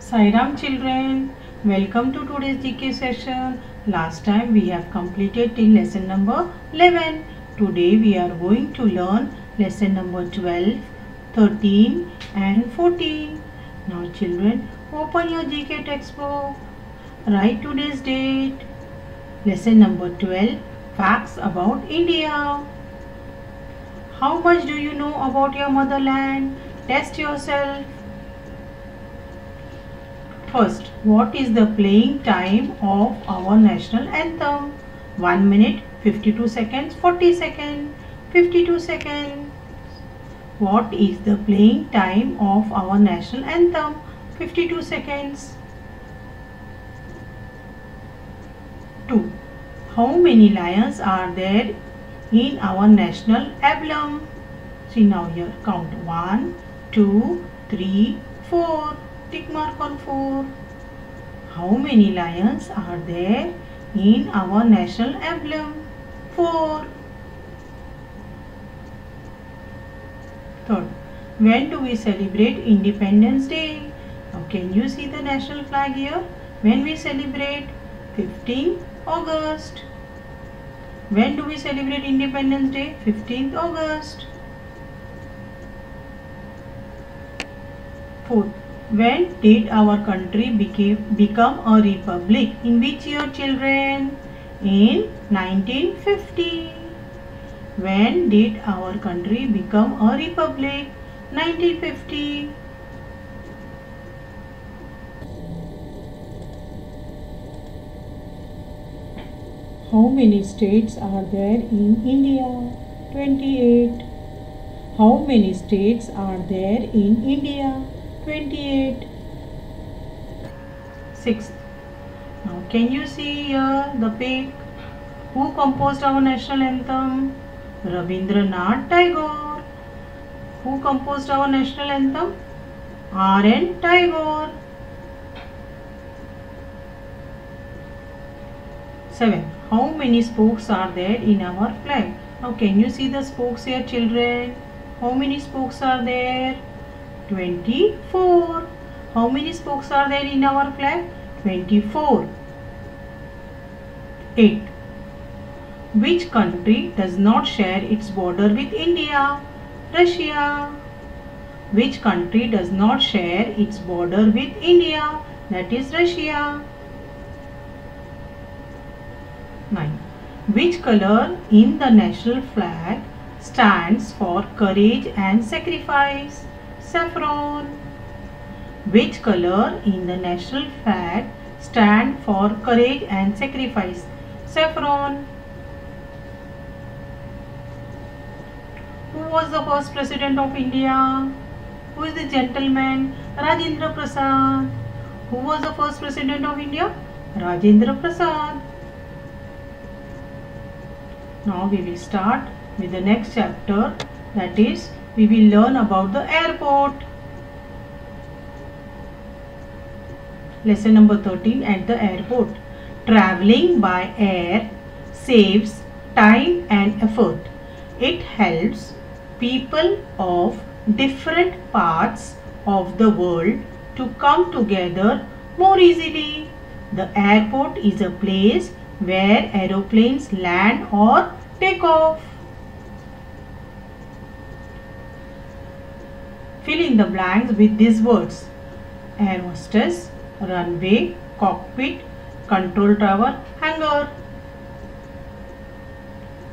Sairam children, welcome to today's GK session. Last time we have completed till lesson number 11. Today we are going to learn lesson number 12, 13 and 14. Now children, open your GK textbook. Write today's date. Lesson number 12, facts about India. How much do you know about your motherland? Test yourself. First, what is the playing time of our national anthem? 1 minute, 52 seconds, 40 seconds, 52 seconds. What is the playing time of our national anthem? 52 seconds. 2. How many lions are there in our national emblem? See now here, count 1, 2, 3, 4. Tick mark on 4. How many lions are there in our national emblem? 4. Third, when do we celebrate Independence Day? Now can you see the national flag here? When we celebrate 15th August. When do we celebrate Independence Day? 15th August. Fourth, when did our country become a republic? In which year, children? In 1950. When did our country become a republic? 1950. How many states are there in India? 28. How many states are there in India? 28. Sixth. Now can you see here the pic? Who composed our national anthem? Rabindranath Tagore. Who composed our national anthem? R.N. Tagore. 7. How many spokes are there in our flag? Now can you see the spokes here, children? How many spokes are there? 24. How many spokes are there in our flag? 24. 8. Which country does not share its border with India? Russia. Which country does not share its border with India? That is Russia. 9. Which color in the national flag stands for courage and sacrifice? Saffron. Which color in the national flag stand for courage and sacrifice? Saffron. Who was the first president of India? Who is the gentleman? Rajendra Prasad. Who was the first president of India? Rajendra Prasad. Now we will start with the next chapter, that is we will learn about the airport. Lesson number 13 at the airport. Traveling by air saves time and effort. It helps people of different parts of the world to come together more easily. The airport is a place where aeroplanes land or take off. Fill in the blanks with these words: air hostess, runway, cockpit, control tower, hangar.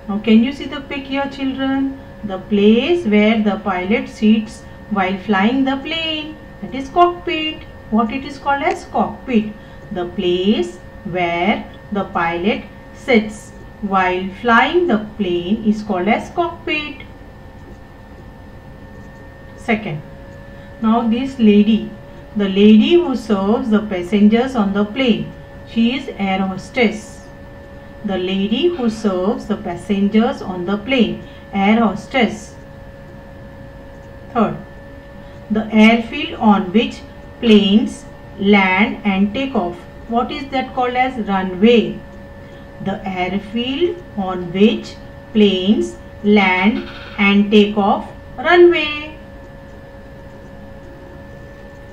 Now can you see the pic here, children? The place where the pilot sits while flying the plane, that is cockpit. What it is called as? Cockpit. The place where the pilot sits while flying the plane is called as cockpit. Second, now this lady, the lady who serves the passengers on the plane, she is air hostess. The lady who serves the passengers on the plane, air hostess. Third, the airfield on which planes land and take off. What is that called as? Runway. The airfield on which planes land and take off. Runway.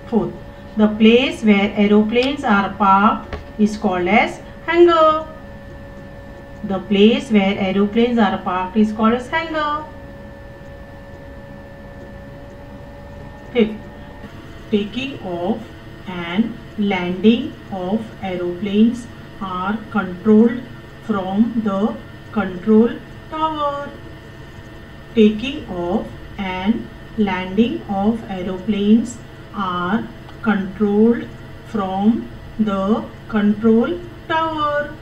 Fourth, The place where aeroplanes are parked is called as hangar. The place where aeroplanes are parked is called as hangar. Fifth, taking off and landing of aeroplanes are controlled from the control tower. Taking off and landing of aeroplanes are controlled from the control tower.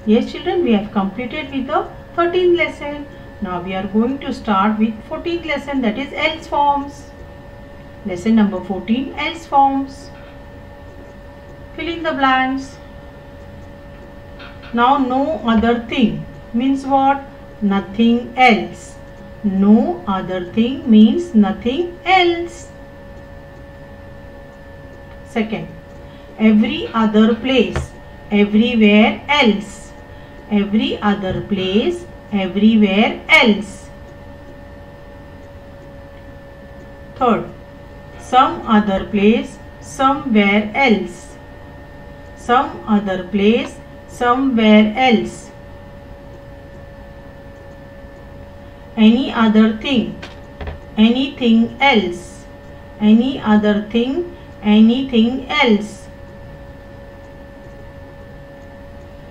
Yes children, we have completed with the 13th lesson. Now we are going to start with 14th lesson, that is else forms. Lesson number 14, else forms. Fill in the blanks. Now no other thing means what? Nothing else. No other thing means nothing else. Second, every other place, everywhere else. Every other place, everywhere else. Third, some other place, somewhere else. Some other place, somewhere else. Any other thing, anything else. Any other thing, anything else.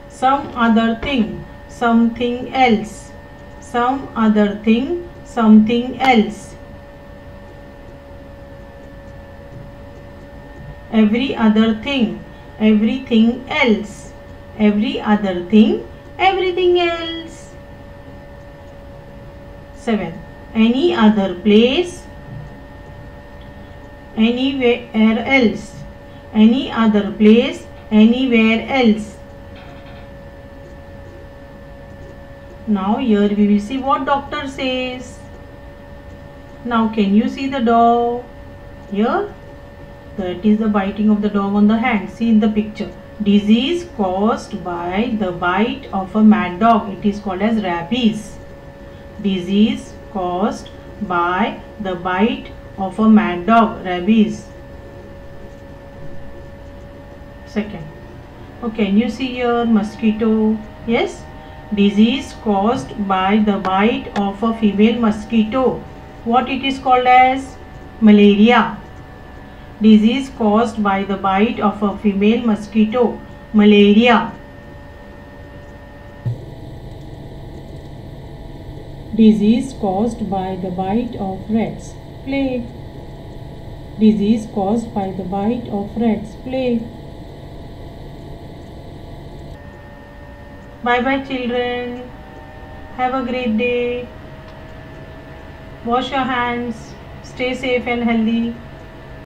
Some other thing, something else. Some other thing, something else. Every other thing, everything else. Every other thing, everything else. 7. Any other place, anywhere else. Any other place, anywhere else. Now here we will see what doctor says. Now can you see the dog? Here, that is the biting of the dog on the hand. See in the picture. Disease caused by the bite of a mad dog. It is called as rabies. Disease caused by the bite of a mad dog. Rabies. Second. Oh, can you see here mosquito? Yes. Disease caused by the bite of a female mosquito. What it is called as? Malaria. Disease caused by the bite of a female mosquito. Malaria. Disease caused by the bite of rats. Plague. Disease caused by the bite of rats. Plague. Bye bye children. Have a great day. Wash your hands. Stay safe and healthy.